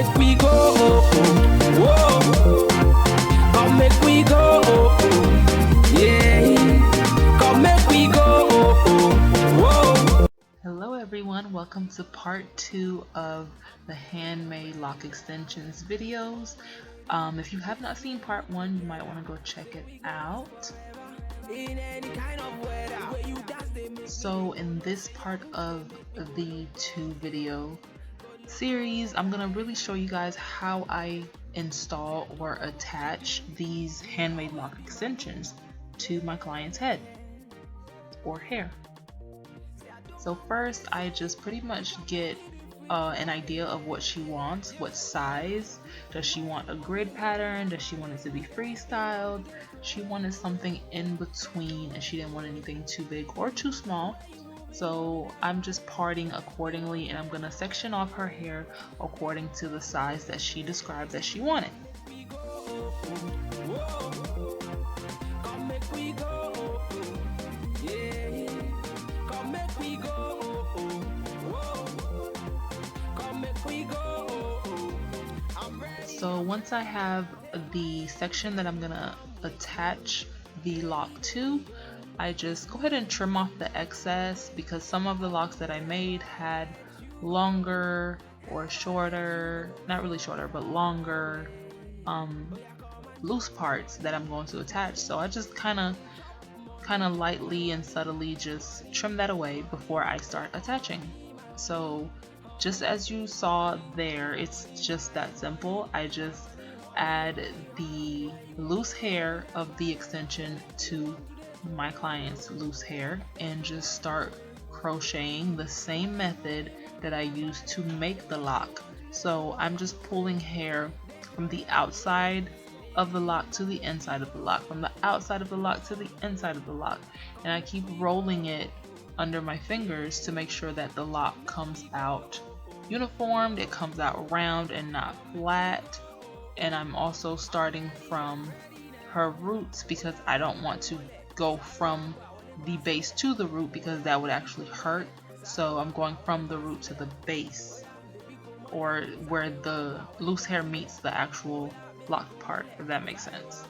make we go, oh, oh. Whoa. Come make we go, oh, oh. Yeah. Come make we go, oh, oh. Whoa. Hello everyone, welcome to part 2 of the handmade lock extensions videos. If you have not seen part 1, you might want to go check it out. So in this part of the 2 video series, I'm going to really show you guys how I install or attach these handmade lock extensions to my client's head or hair. So first, I just pretty much get an idea of what she wants. What size? Does she want a grid pattern? Does she want it to be freestyled? She wanted something in between, and she didn't want anything too big or too small. So I'm just parting accordingly, and I'm gonna section off her hair according to the size that she described that she wanted. So once I have the section that I'm gonna attach the lock to, I just go ahead and trim off the excess, because some of the locks that I made had longer or shorter, not really shorter, but longer loose parts that I'm going to attach. So I just kind of lightly and subtly just trim that away before I start attaching. So just as you saw there, it's just that simple. I just add the loose hair of the extension to my client's loose hair and just start crocheting the same method that I used to make the lock. So I'm just pulling hair from the outside of the lock to the inside of the lock, from the outside of the lock to the inside of the lock, and I keep rolling it under my fingers to make sure that the lock comes out uniformed, it comes out round and not flat. And I'm also starting from her roots, because I don't want to go from the base to the root, because that would actually hurt. So I'm going from the root to the base, or where the loose hair meets the actual lock part, if that makes sense.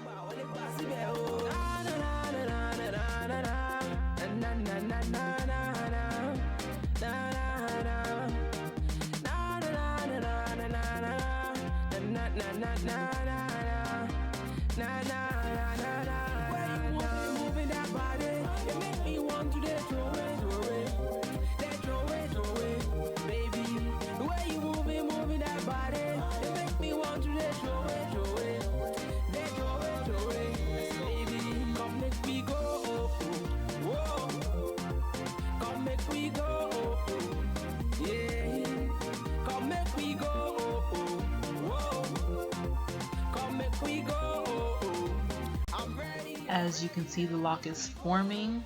As you can see, the lock is forming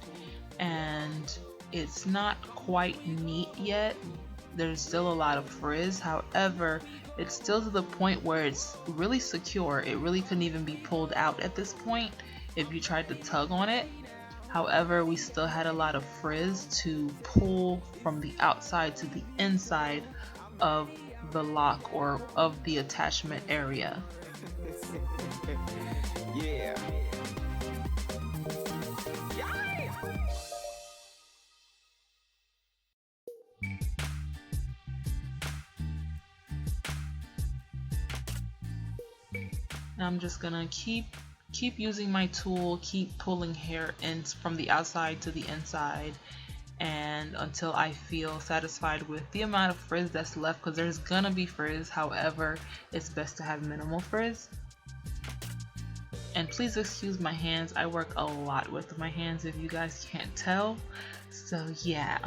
and it's not quite neat yet. There's still a lot of frizz. However, it's still to the point where it's really secure. It really couldn't even be pulled out at this point if you tried to tug on it. However, we still had a lot of frizz to pull from the outside to the inside of the lock, or of the attachment area. Yeah. And I'm just gonna keep using my tool, keep pulling hair in from the outside to the inside, and until I feel satisfied with the amount of frizz that's left, because there's gonna be frizz. However, it's best to have minimal frizz. And please excuse my hands, I work a lot with my hands if you guys can't tell, so yeah.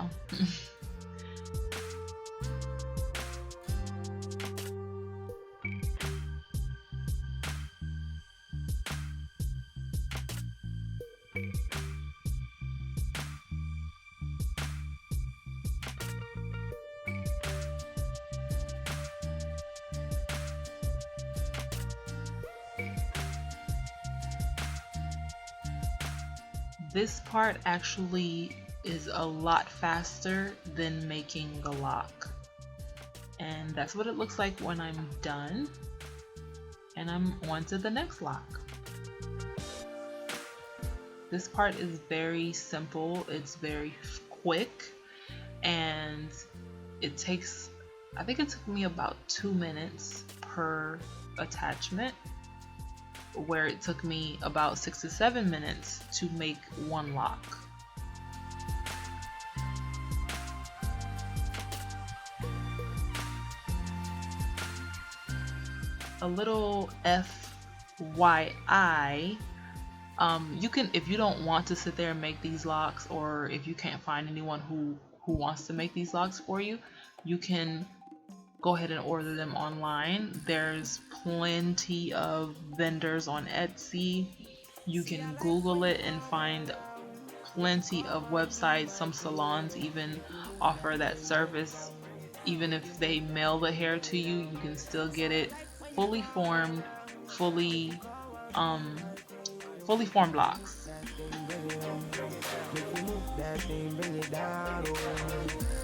This part actually is a lot faster than making the lock. And that's what it looks like when I'm done. And I'm on to the next lock. This part is very simple, it's very quick, and it takes, I think it took me about 2 minutes per attachment, where it took me about 6 to 7 minutes to make one lock. A little FYI, you can, if you don't want to sit there and make these locks, or if you can't find anyone who wants to make these locks for you, you can go ahead and order them online. There's plenty of vendors on Etsy. You can Google it and find plenty of websites. Some salons even offer that service. Even if they mail the hair to you, you can still get it fully formed, fully formed locks.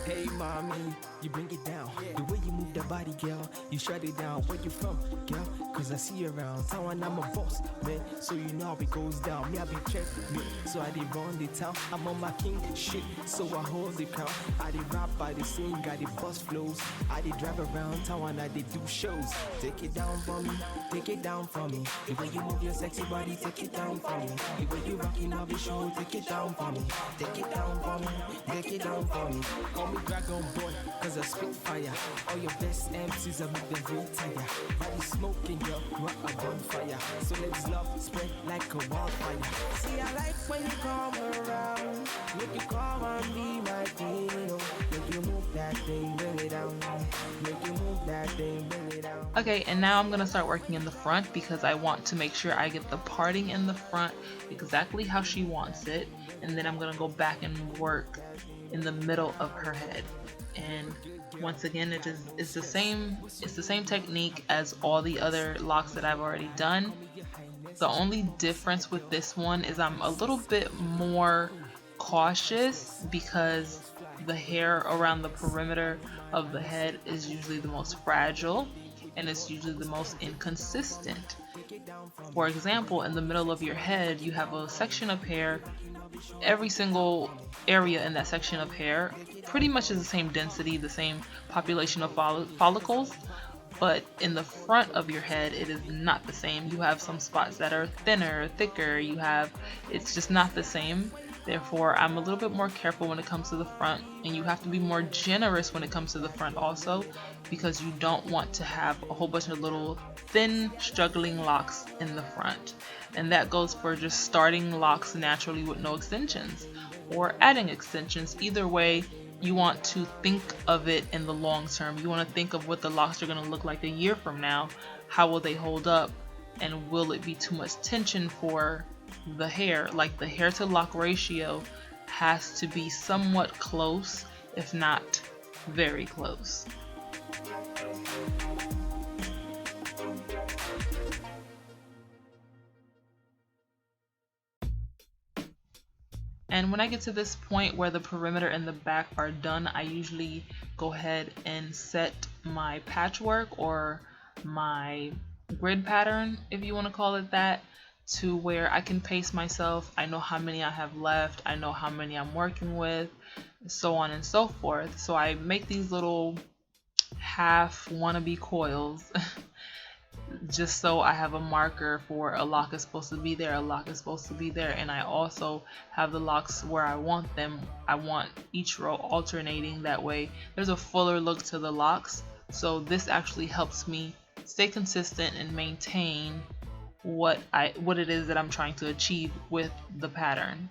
Hey mommy, you bring it down. The way you move the body, girl, you shut it down. Where you from, girl? Cause I see you around town and I'm a boss, man. So you know how it goes down. Me, I be check me. So I did run the town. I'm on my king shit. So I hold the crown. I did rap, I did sing, I did bust flows. I did drive around town and I did do shows. Take it down for me, take it down for me. The way you move your sexy body, take it down for me. The way you rockin' all the show, take it down for me. Take it down for me, take it down for me. Call me Dragon Boy, cause I spit fire. All your best MCs are make them retire. Body smoking, girl, you are a bonfire. So let's love spread like a wildfire. See, I like when you come around. Make you come and be my hero. Make you move that thing, bring it down. Make you move that thing, bring it down. Okay, and now I'm gonna start working in the front because I want to make sure I get the parting in the front exactly how she wants it, and then I'm gonna go back and work in the middle of her head. And once again, it's the same technique as all the other locks that I've already done. The only difference with this one is I'm a little bit more cautious because the hair around the perimeter of the head is usually the most fragile and it's usually the most inconsistent. For example, in the middle of your head, you have a section of hair. Every single area in that section of hair pretty much is the same density, the same population of follicles, but in the front of your head it is not the same. You have some spots that are thinner, thicker, it's just not the same. Therefore, I'm a little bit more careful when it comes to the front, and you have to be more generous when it comes to the front also, because you don't want to have a whole bunch of little thin struggling locks in the front. And that goes for just starting locks naturally with no extensions or adding extensions. Either way, you want to think of it in the long term. You want to think of what the locks are going to look like a year from now. How will they hold up, and will it be too much tension for the hair? Like, the hair to lock ratio has to be somewhat close, if not very close. And when I get to this point where the perimeter and the back are done, I usually go ahead and set my patchwork or my grid pattern, if you want to call it that, to where I can pace myself. I know how many I have left, I know how many I'm working with, so on and so forth. So I make these little half wannabe coils just so I have a marker for a lock is supposed to be there, a lock is supposed to be there, and I also have the locks where I want them. I want each row alternating, that way there's a fuller look to the locks. So this actually helps me stay consistent and maintain what it is that I'm trying to achieve with the pattern.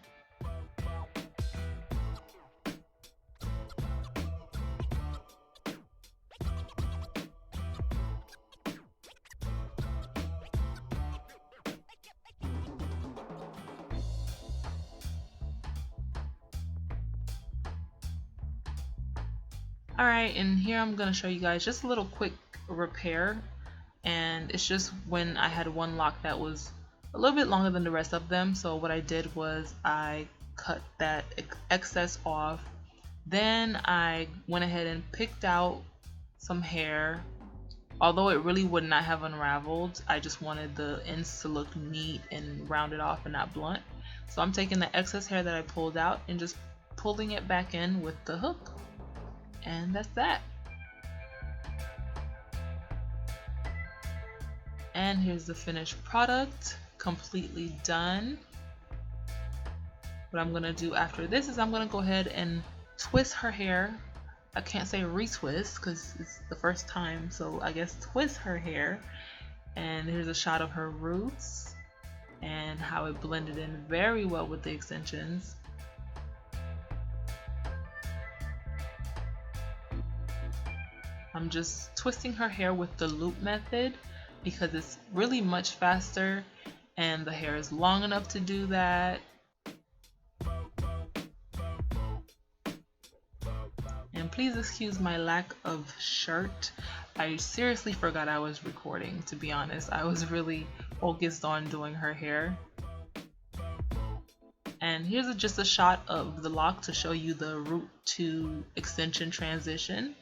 Alright, and here I'm going to show you guys just a little quick repair, and it's just when I had one lock that was a little bit longer than the rest of them. So what I did was I cut that excess off, then I went ahead and picked out some hair. Although it really would not have unraveled, I just wanted the ends to look neat and rounded off and not blunt. So I'm taking the excess hair that I pulled out and just pulling it back in with the hook. And that's that. And here's the finished product, completely done. What I'm gonna do after this is I'm gonna go ahead and twist her hair. I can't say retwist because it's the first time, so I guess twist her hair. And here's a shot of her roots and how it blended in very well with the extensions. I'm just twisting her hair with the loop method because it's really much faster and the hair is long enough to do that. And please excuse my lack of shirt. I seriously forgot I was recording, to be honest. I was really focused on doing her hair. And here's just a shot of the lock to show you the root to extension transition.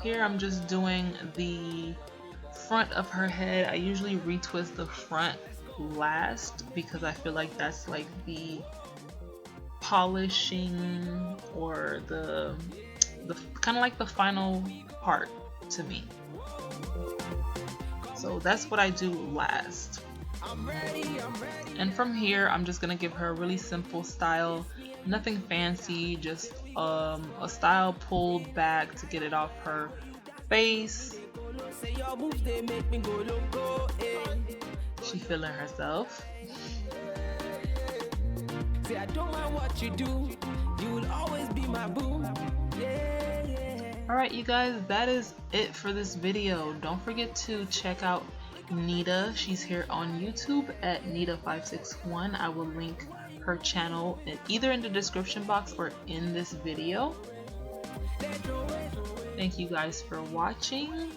Here I'm just doing the front of her head. I usually retwist the front last because I feel like that's like the polishing or the kind of like the final part to me. So that's what I do last. And from here I'm just gonna give her a really simple style, nothing fancy, just a style pulled back to get it off her face. She feeling herself. I don't mind what you do, you will always be my boo. Alright you guys, that is it for this video. Don't forget to check out Nita. She's here on YouTube at Nita561. I will link her channel either in the description box or in this video. Thank you guys for watching,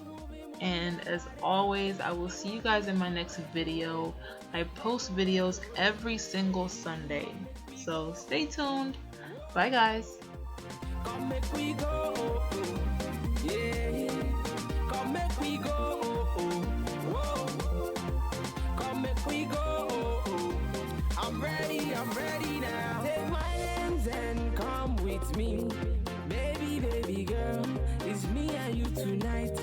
and as always I will see you guys in my next video. I post videos every single Sunday, so stay tuned. Bye guys. Come make we go, yeah. Come make we go, come make we go. I'm ready now. Take my hands and come with me, baby girl. It's me and you tonight.